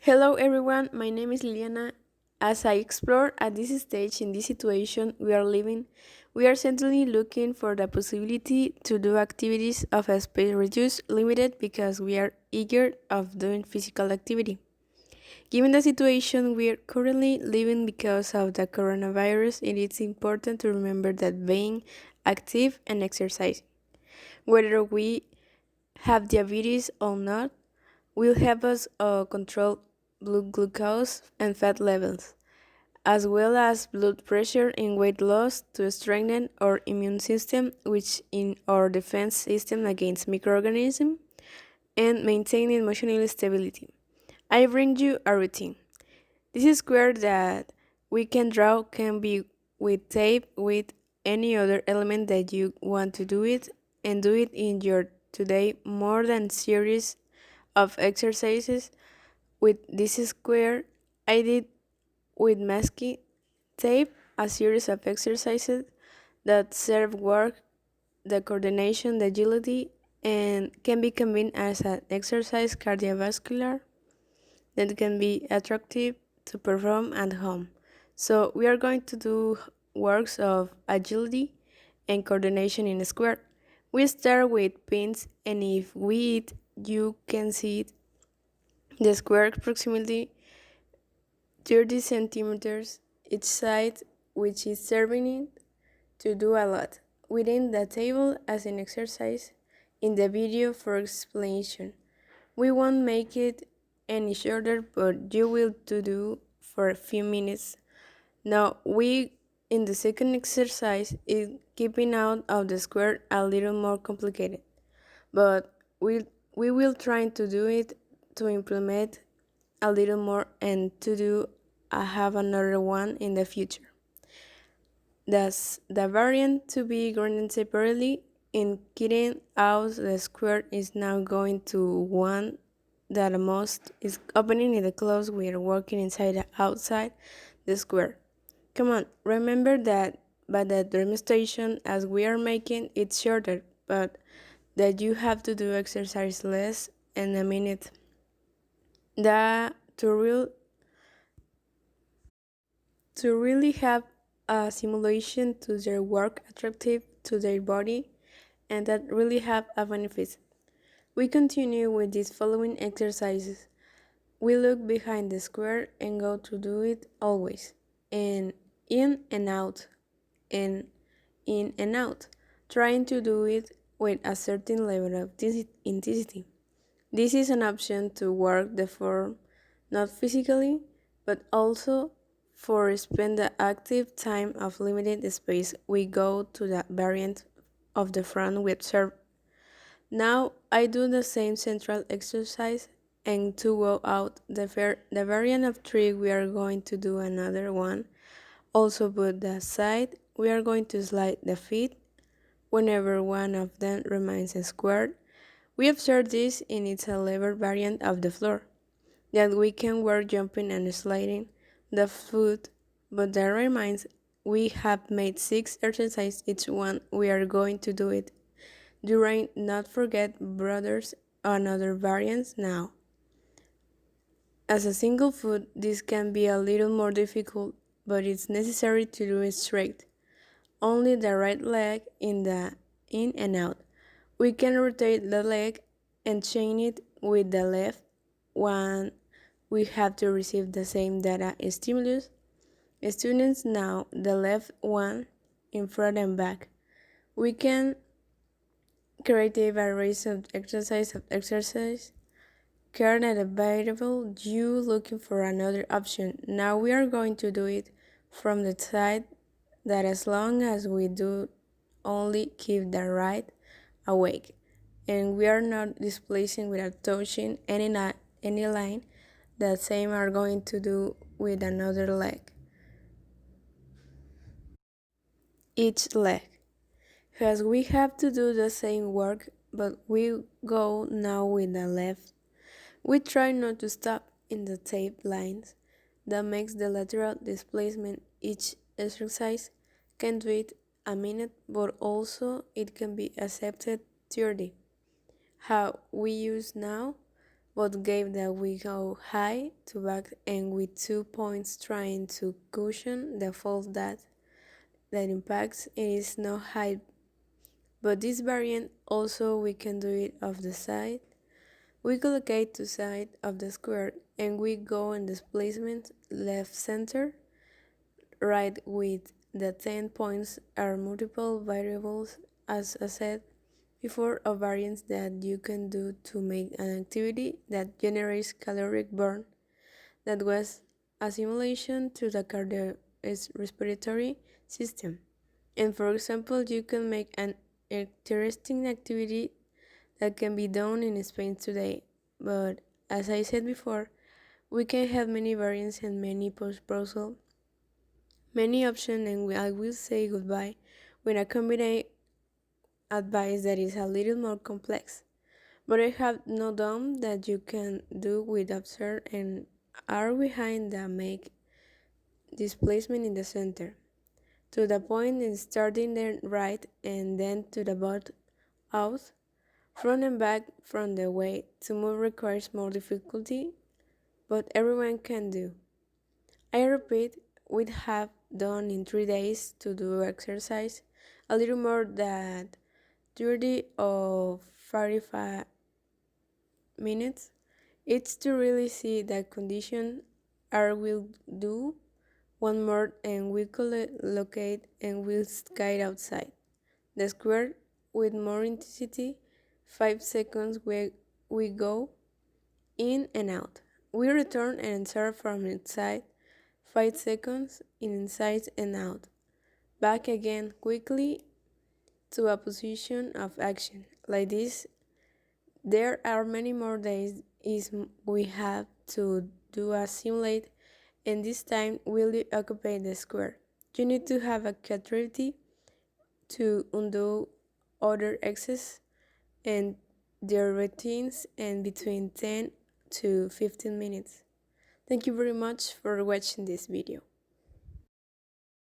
Hello everyone, my name is Liliana. As I explore at this stage in this situation we are living, we are certainly looking for the possibility to do activities of a space reduced, limited because we are eager of doing physical activity. Given the situation we are currently living because of the coronavirus, it is important to remember that being active and exercising, whether we have diabetes or not, will help us control blood glucose and fat levels, as well as blood pressure and weight loss to strengthen our immune system, which in our defense system against microorganisms, and maintain emotional stability. I bring you a routine. This square that we can draw can be with tape, with any other element that you want to do it, and do it in your today more than series of exercises with this square. I did with masking tape a series of exercises that serve work, the coordination, the agility, and can be combined as an exercise cardiovascular that can be attractive to perform at home. So we are going to do works of agility and coordination in a square. We start with pins, and if we it, you can see it, the square approximately 30 centimeters each side, which is serving it to do a lot. Within the table as an exercise in the video for explanation. We won't make it any shorter, but you will to do for a few minutes. Now we in the second exercise is keeping out of the square a little more complicated, but we will try to do it to implement a little more and to do have another one in the future. Thus, the variant to be graded separately in kitting out the square is now going to one that the most is opening in the close. We are working inside and outside the square. Come on, remember that but the demonstration as we are making it shorter, but that you have to do exercise less in a minute. The to really have a simulation to their work attractive to their body and that really have a benefit. We continue with these following exercises. We look behind the square and go to do it always. And in and out, and in and out, trying to do it with a certain level of intensity. This is an option to work the form not physically, but also for spend the active time of limited space. We go to the variant of the front we observe. Now I do the same central exercise and to go out the variant of three we are going to do another one. Also put the side, we are going to slide the feet whenever one of them remains squared. We observe this in its a lever variant of the floor, that we can work jumping and sliding the foot, but that reminds we have made 6 exercises each one. We are going to do it. During not forget brothers and other variants now. As a single foot, this can be a little more difficult, but it's necessary to do it straight. Only the right leg in the in and out. We can rotate the leg and chain it with the left one. We have to receive the same data stimulus. Students now the left one in front and back. We can create a variation of exercise. Current available, you looking for another option. Now we are going to do it from the side that as long as we do only keep the right awake and we are not displacing without touching any line, the same are going to do with another leg. Each leg. Because we have to do the same work, but we go now with the left. We try not to stop in the tape lines that makes the lateral displacement. Each exercise can do it a minute, but also it can be accepted 30. How we use now but gave that we go high to back and with 2 points trying to cushion the fall that impacts it is no height. But this variant also we can do it off the side. We collocate to side of the square and we go in displacement left center right with the 10 points are multiple variables as I said before of variants that you can do to make an activity that generates caloric burn that was a simulation to the cardiorespiratory system. And for example, you can make an interesting activity that can be done in Spain today. But as I said before, we can have many variants and many proposals, many options, and I will say goodbye with a combined advice that is a little more complex. But I have no doubt that you can do with observe and are behind the make displacement in the center. To the point in starting the right and then to the butt out, front and back from the way to move requires more difficulty, but everyone can do. I repeat, we have done in 3 days to do exercise a little more than 30 or 45 minutes. It's to really see the condition I will do one more and we could locate and we'll guide outside the square with more intensity. 5 seconds we go in and out. We return and insert from inside. 5 seconds in inside and out. Back again quickly to a position of action. Like this, there are many more days we have to do a simulate and this time will occupy the square. You need to have a creativity to undo other excess and their routines and between 10 to 15 minutes. Thank you very much for watching this video.